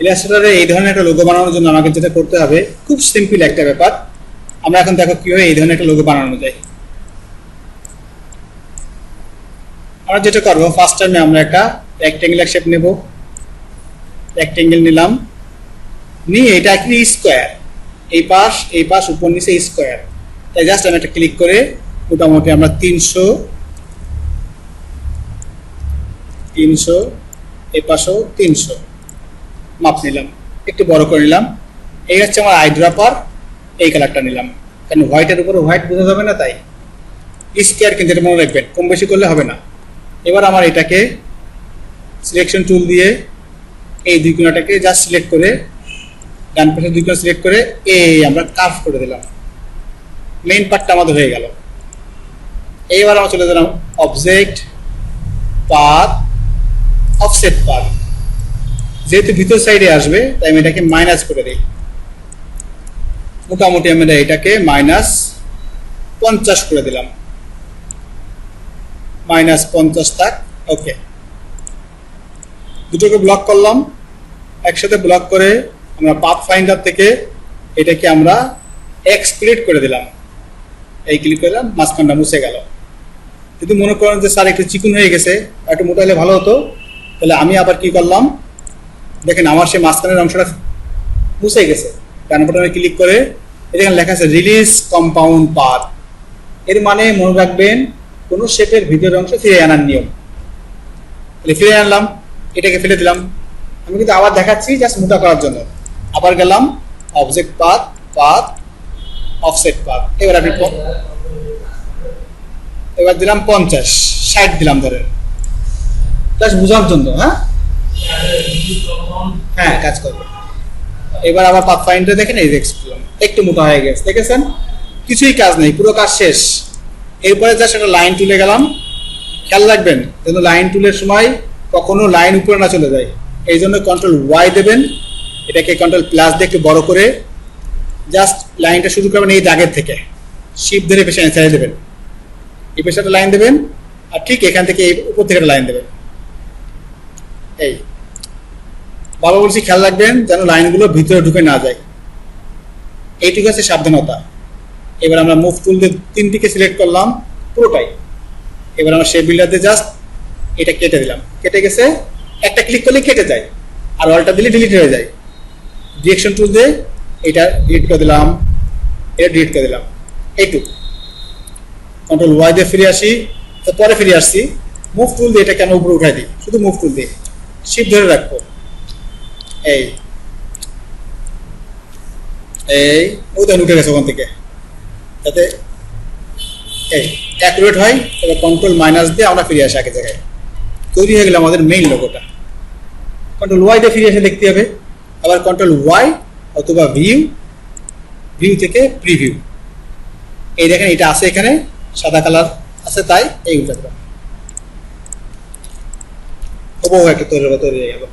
ইলাস্ট্রেটরে এই ধরনের একটা লোগো বানানোর জন্য আমাকে যেটা করতে হবে, খুব সিম্পল একটা ব্যাপার। আমরা এখন দেখো কিভাবে এই ধরনের একটা লোগো বানানো যায়। আমরা যেটা করবো, ফার্স্ট টাইমে আমরা একটা রেক্ট্যাঙ্গুলার শেপ নেব। রেক্ট্যাঙ্গেল নিলাম, নিয়ে এটা কি স্কোয়ার, এই পাশ উপর নিচে স্কোয়ার। তাই জাস্ট আমি একটা ক্লিক করে মোটামুটি আমরা 300 এই পাশেও 300 মাপ নিলাম, একটু বড় করে নিলাম। এই হচ্ছে আমার আই ড্রপার, এই কালারটা নিলাম, কারণ হোয়াইটের উপরে হোয়াইট বোঝা যাবে না, তাই স্কোয়ার কিন্তু এটা মনে রাখবেন, কম বেশি করলে হবে না। এবার আমার এটাকে সিলেকশন টুল দিয়ে এই দুই কোণাটাকে জাস্ট সিলেক্ট করে, ডান পাশে দুই কোণা সিলেক্ট করে এই আমরা কার্ভ করে দিলাম। মেইন পার্টটা আমাদের হয়ে গেল। এইবার আমরা চলে গেলাম অবজেক্ট, পাথ, অফসেট পাথ। যেহেতু ভিতর সাইডে আসবে তাই আমি এটাকে মাইনাস করে দিই। মোটামুটি আমরা এটাকে -50 করে দিলাম, -50 থাক। ওকে, দুটোকে ব্লক করলাম, একসাথে ব্লক করে আমরা পাথ ফাইন্ডার থেকে এটাকে আমরা এক্সপ্লিট করে দিলাম। এই ক্লিক করলাম, মাঝখানটা মুছে গেল। যদি মনে করেন যে স্যার একটু চিকুন হয়ে গেছে, একটু মোটা হলে ভালো হতো, তাহলে আমি আবার কি করলাম, দেখেন আমার সেই মাঝখানের অংশটা মুছে গেছে। ডান বাটনে ক্লিক করে এখানে লেখা আছে রিলিজ কম্পাউন্ড পাথ। এর মানে মনে রাখবেন কোনো শেপের ভিতরের অংশ ফিরে আনার নিয়ম। তাহলে ফিরে আনলাম, এটাকে ফেলে দিলাম। আমি কিন্তু আবার দেখাচ্ছি জাস্ট মোটা করার জন্য। আবার গেলাম object path, path, offset path. এবার দিলাম 50, 60 দিলাম ধরেন, জাস্ট বোঝার জন্য। হ্যাঁ, কাজ করবে। এবার আবার পাথ ফাইন্ডার দেখেন, এই দেখলাম একটু মোটা হয়ে গেছে, দেখেছেন? কিছুই কাজ নেই, পুরো কাজ শেষ। এরপরে জাস্ট একটা লাইন তুলে গেলাম। খেয়াল রাখবেন যেন লাইন টুলের সময় কখনো লাইন উপরে না চলে যায়, এই জন্য কন্ট্রোল ওয়াই দেবেন। এটাকে কন্ট্রোল প্লাস দিয়ে একটু বড় করে জাস্ট লাইনটা শুরু করবেন এই দাগের থেকে, শিপ ধরে পেছনে ছেড়ে দেবেন। এই পেছনে একটা লাইন দেবেন, আর ঠিক এখান থেকে এই উপর থেকে একটা লাইন দেবেন। এই বাবা বলছি, খেয়াল রাখবেন যেন লাইনগুলো ভিতরে ঢুকে না যায়, এইটুকু আছে সাবধানতা। এবার আমরা মুভ টুল দিয়ে তিনটিকে সিলেক্ট করলাম পুরোটাই। এবার আমরা শেপ বিল্ডার দিয়ে জাস্ট এটা কেটে দিলাম, কেটে গেছে। একটা ক্লিক করলে কেটে যায়, আর অল্টা দিলে ডিলিট হয়ে যায়। ডিরেকশন টুল দিয়ে এটা ডিলিট করে দিলাম, এটা ডিলিট করে দিলাম। এইটুকু কন্ট্রোল ওয়াই দিয়ে ফিরে আসি, তো পরে ফিরে আসছি। মুভ টুল দিয়ে এটাকে আমরা উপরে উঠাই দিই, শুধু মুভ টুল দিয়ে শিপ ধরে রাখবো। এই ওইটা উঠে গেছে ওখান থেকে, যাতে এই অ্যাকুরেট হয়। এবার কন্ট্রোল মাইনাস দিয়ে আমরা ফিরে আসি আগের জায়গায়। তৈরি হয়ে গেল আমাদের মেইন লোগোটা। কন্ট্রোল ওয়াই দিয়ে ফিরে এসে দেখতে হবে। আবার কন্ট্রোল ওয়াই অথবা ভিউ থেকে প্রিভিউ। এই দেখেন এটা আছে, এখানে সাদা কালার আছে, তাই এই উঠে একটা তৈরি হয়ে গেল।